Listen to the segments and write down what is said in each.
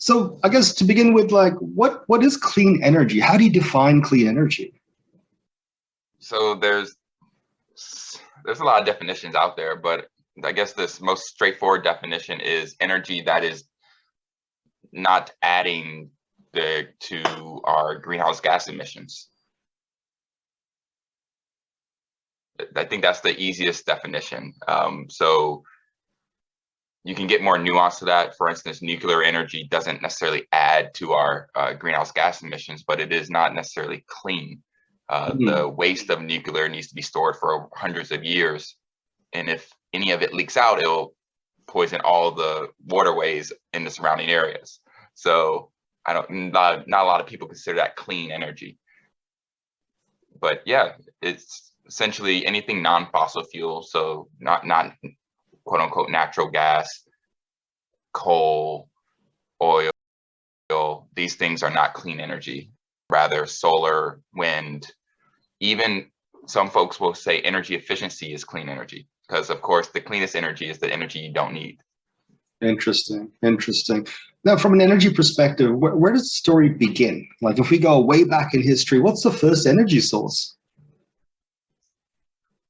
So I guess to begin with, like, what is clean energy? How do you define clean energy? So there's a lot of definitions out there, but I guess this most straightforward definition is energy that is not adding to our greenhouse gas emissions. I think that's the easiest definition. So you can get more nuance to that. For instance, nuclear energy doesn't necessarily add to our greenhouse gas emissions, but it is not necessarily clean. The waste of nuclear needs to be stored for hundreds of years. And if any of it leaks out, it'll poison all the waterways in the surrounding areas. So not a lot of people consider that clean energy. But yeah, it's essentially anything non-fossil fuel. So not quote unquote natural gas, coal, oil. These things are not clean energy. Rather, solar, wind, even some folks will say energy efficiency is clean energy, because of course the cleanest energy is the energy you don't need. Interesting. Now, from an energy perspective, where does the story begin? Like, if we go way back in history, what's the first energy source?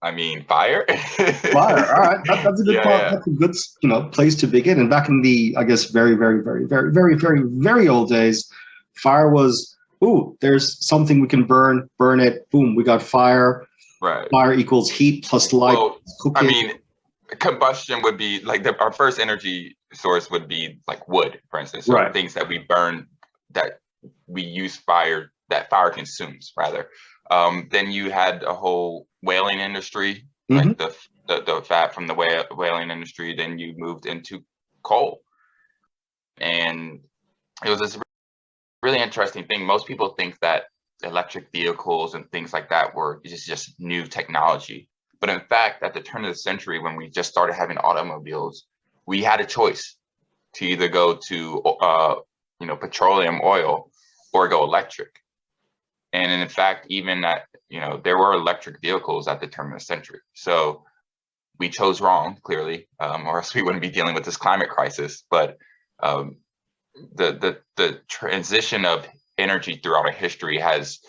I mean, fire. Fire. All right, that's a good part. That's a good, place to begin. And back in the, I guess, very, very, very, very, very, very, very old days, fire was, ooh, there's something we can burn it. Boom, we got fire. Right. Fire equals heat plus light. Well, I mean, combustion would be like our first energy source would be like wood, for instance. So right. Things that we burn, that we use fire, that fire consumes rather. Then you had a whole whaling industry, like the fat from the whaling industry. Then you moved into coal, and it was this really interesting thing. Most people think that electric vehicles and things like that were just new technology, but in fact, at the turn of the century, when we just started having automobiles, we had a choice to either go to petroleum oil or go electric. And in fact, even that, there were electric vehicles at the turn of the century. So we chose wrong, clearly, or else we wouldn't be dealing with this climate crisis. But the transition of energy throughout our history has,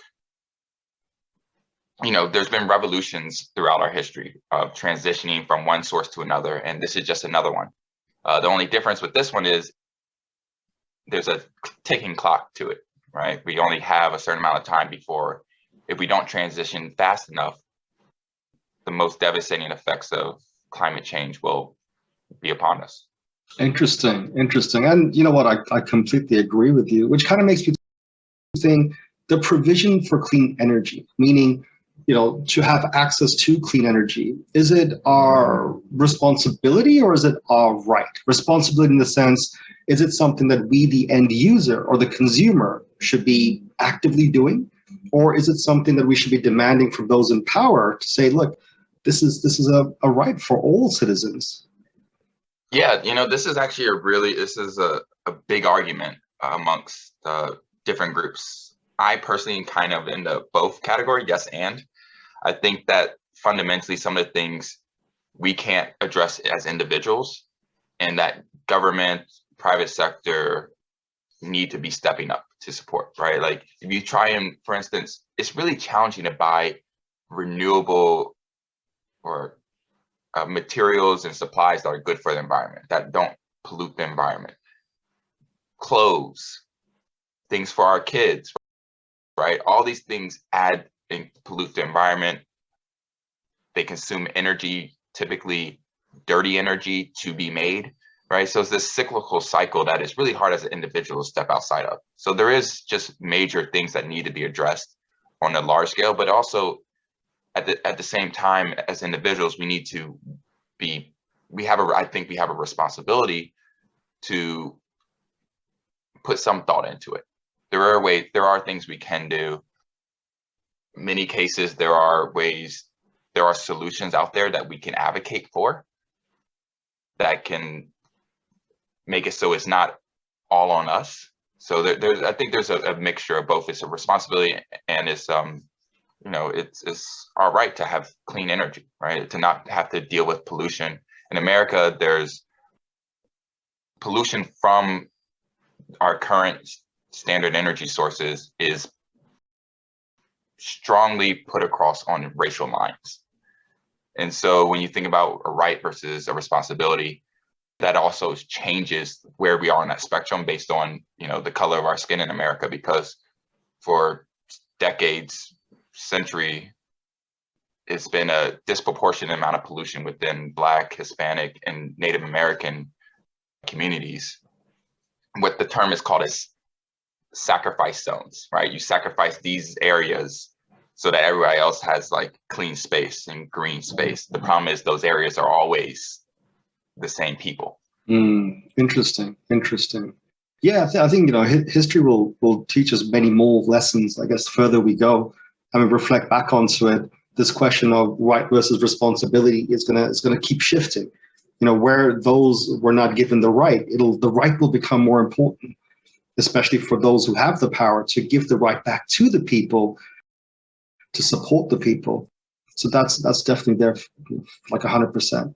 there's been revolutions throughout our history of transitioning from one source to another. And this is just another one. The only difference with this one is there's a ticking clock to it. Right? We only have a certain amount of time before, if we don't transition fast enough, the most devastating effects of climate change will be upon us. Interesting. And you know what? I completely agree with you, which kind of makes me think the provision for clean energy, meaning, to have access to clean energy, is it our responsibility or is it our right? Responsibility in the sense, is it something that we, the end user or the consumer, should be actively doing? Or is it something that we should be demanding from those in power to say, look, this is a right for all citizens? Yeah, this is actually a big argument amongst different groups. I personally am kind of in the both category, yes and. I think that fundamentally some of the things we can't address as individuals, and that government, private sector need to be stepping up to support, right? Like if you try and, for instance, it's really challenging to buy renewable or materials and supplies that are good for the environment, that don't pollute the environment. Clothes, things for our kids, right? All these things add and pollute the environment. They consume energy, typically dirty energy to be made, right? So it's this cyclical cycle that is really hard as an individual to step outside of. So there is just major things that need to be addressed on a large scale, but also at the same time, as individuals, we need to I think we have a responsibility to put some thought into it. There are things we can do. In many cases, there are solutions out there that we can advocate for that can make it so it's not all on us. So I think there's a mixture of both. It's a responsibility and it's our right to have clean energy, right? To not have to deal with pollution. In America, there's pollution from our current standard energy sources is strongly put across on racial lines. And so when you think about a right versus a responsibility, that also changes where we are on that spectrum based on, the color of our skin in America, because for decades, century, it's been a disproportionate amount of pollution within Black, Hispanic, and Native American communities. What the term is called is sacrifice zones, right? You sacrifice these areas so that everybody else has like clean space and green space. The problem is those areas are always the same people. Interesting. Yeah, I think history will teach us many more lessons, I guess, the further we go. I mean, reflect back onto it. This question of right versus responsibility is gonna keep shifting. Where those were not given the right, the right will become more important, especially for those who have the power to give the right back to the people, to support the people. So that's definitely there, like 100%.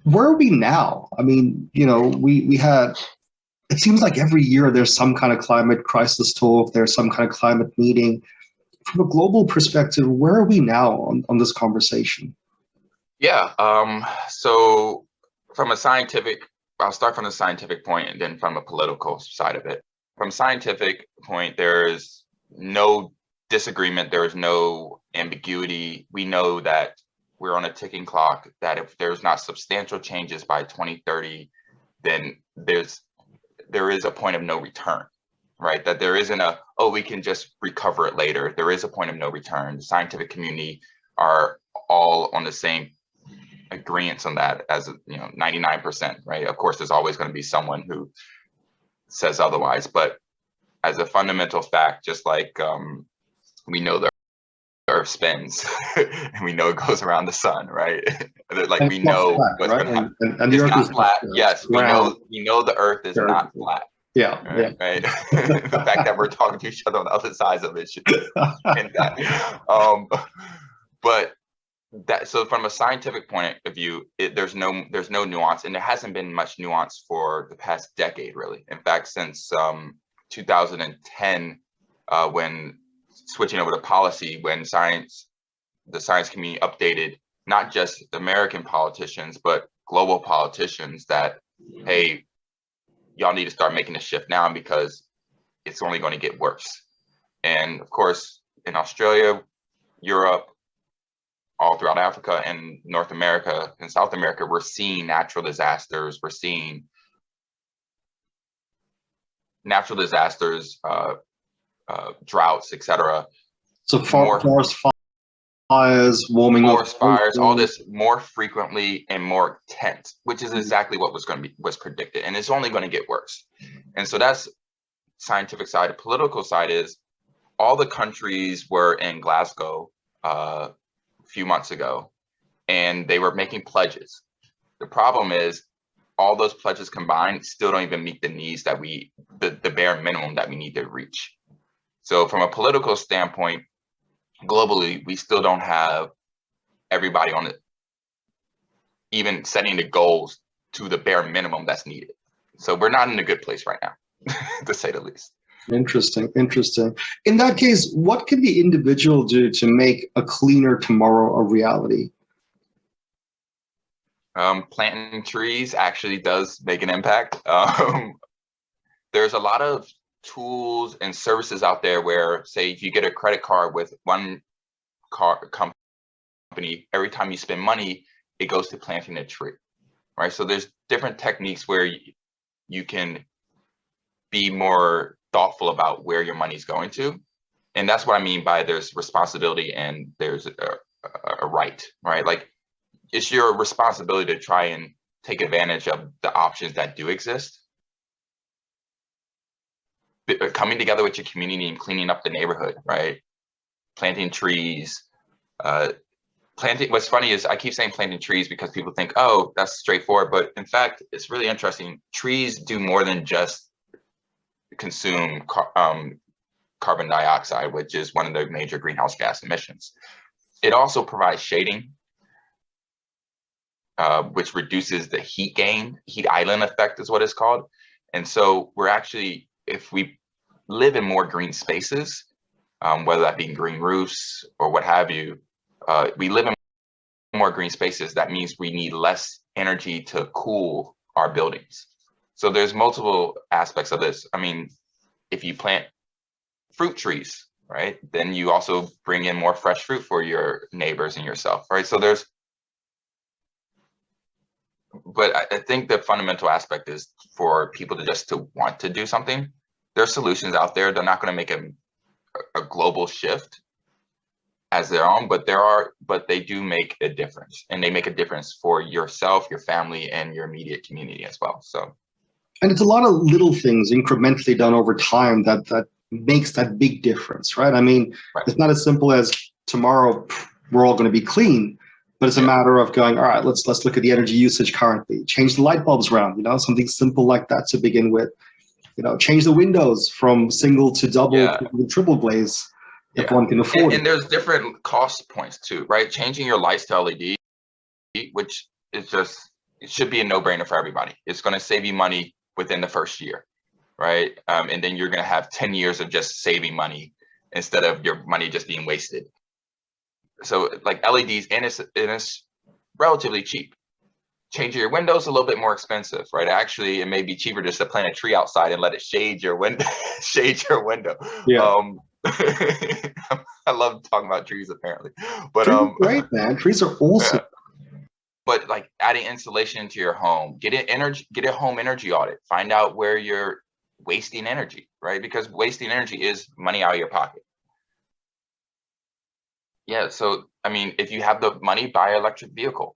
Where are we now? I mean, we had, it seems like every year there's some kind of climate crisis talk, there's some kind of climate meeting. From a global perspective, where are we now on this conversation? Yeah, so from a scientific, I'll start from the scientific point and then from a political side of it. From a scientific point, there's no disagreement, there is no ambiguity. We know that we're on a ticking clock, that if there's not substantial changes by 2030, then there is a point of no return, right? That there isn't we can just recover it later. There is a point of no return. The scientific community are all on the same agreement on that, as 99%, right? Of course, there's always going to be someone who says otherwise, but as a fundamental fact, just like we know the Earth spins and we know it goes around the sun, right? Like we know what's going to happen. And the Earth is not flat. Yes, we know the Earth is not flat. Yeah. Right. The fact that we're talking to each other on the other sides of it should end that. But so from a scientific point of view, there's no nuance, and there hasn't been much nuance for the past decade, really. In fact, since 2010, when switching over to policy, when the science community updated not just American politicians, but global politicians that, hey, y'all need to start making a shift now because it's only going to get worse. And of course, in Australia, Europe, all throughout Africa and North America and South America, we're seeing natural disasters. We're seeing natural disasters, droughts, etc. So forest fires, warming forest fires, all this more frequently and more intense, which is exactly what was predicted, and it's only going to get worse. And so that's scientific side. The political side is all the countries were in Glasgow a few months ago, and they were making pledges. The problem is all those pledges combined still don't even meet the needs that the bare minimum that we need to reach. So from a political standpoint, globally, we still don't have everybody on it, even setting the goals to the bare minimum that's needed. So we're not in a good place right now, to say the least. Interesting. In that case, what can the individual do to make a cleaner tomorrow a reality? Planting trees actually does make an impact. There's a lot of tools and services out there where, say, if you get a credit card with one company, every time you spend money, it goes to planting a tree, right? So there's different techniques where you can be more thoughtful about where your money's going to. And that's what I mean by there's responsibility and there's a right? Like, it's your responsibility to try and take advantage of the options that do exist. Coming together with your community and cleaning up the neighborhood, right? Planting trees. What's funny is I keep saying planting trees because people think, oh, that's straightforward. But in fact, it's really interesting. Trees do more than just consume carbon dioxide, which is one of the major greenhouse gas emissions. It also provides shading, which reduces the heat gain. Heat island effect is what it's called. And so we're actually, if we live in more green spaces, whether that be green roofs or what have you, we live in more green spaces. That means we need less energy to cool our buildings. So there's multiple aspects of this. I mean, if you plant fruit trees, right, then you also bring in more fresh fruit for your neighbors and yourself, right? So there's, but I think the fundamental aspect is for people to just to want to do something. There's solutions out there. They're not going to make a global shift as their own, but they do make a difference, and they make a difference for yourself, your family, and your immediate community as well. So, and it's a lot of little things incrementally done over time that makes that big difference, right? I mean, right. It's not as simple as tomorrow we're all going to be clean, but it's a matter of going, all right, let's look at the energy usage currently, change the light bulbs around, something simple like that to begin with, change the windows from single to double to triple glaze if one can afford it. And there's different cost points too, right? Changing your lights to LED, which is just, it should be a no-brainer for everybody. It's going to save you money within the first year, right? And then you're going to have 10 years of just saving money instead of your money just being wasted. So like LEDs, and it's relatively cheap. Changing your windows a little bit more expensive, right? Actually, it may be cheaper just to plant a tree outside and let it shade your window. Shade your window. Yeah. I love talking about trees, apparently. But trees are great, man. Trees are awesome. Yeah. But like adding insulation into your home, get a home energy audit. Find out where you're wasting energy, right? Because wasting energy is money out of your pocket. Yeah. So I mean, if you have the money, buy an electric vehicle.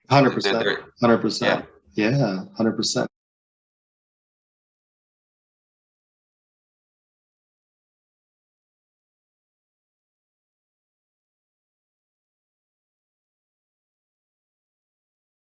100%. 100%. Yeah, 100%.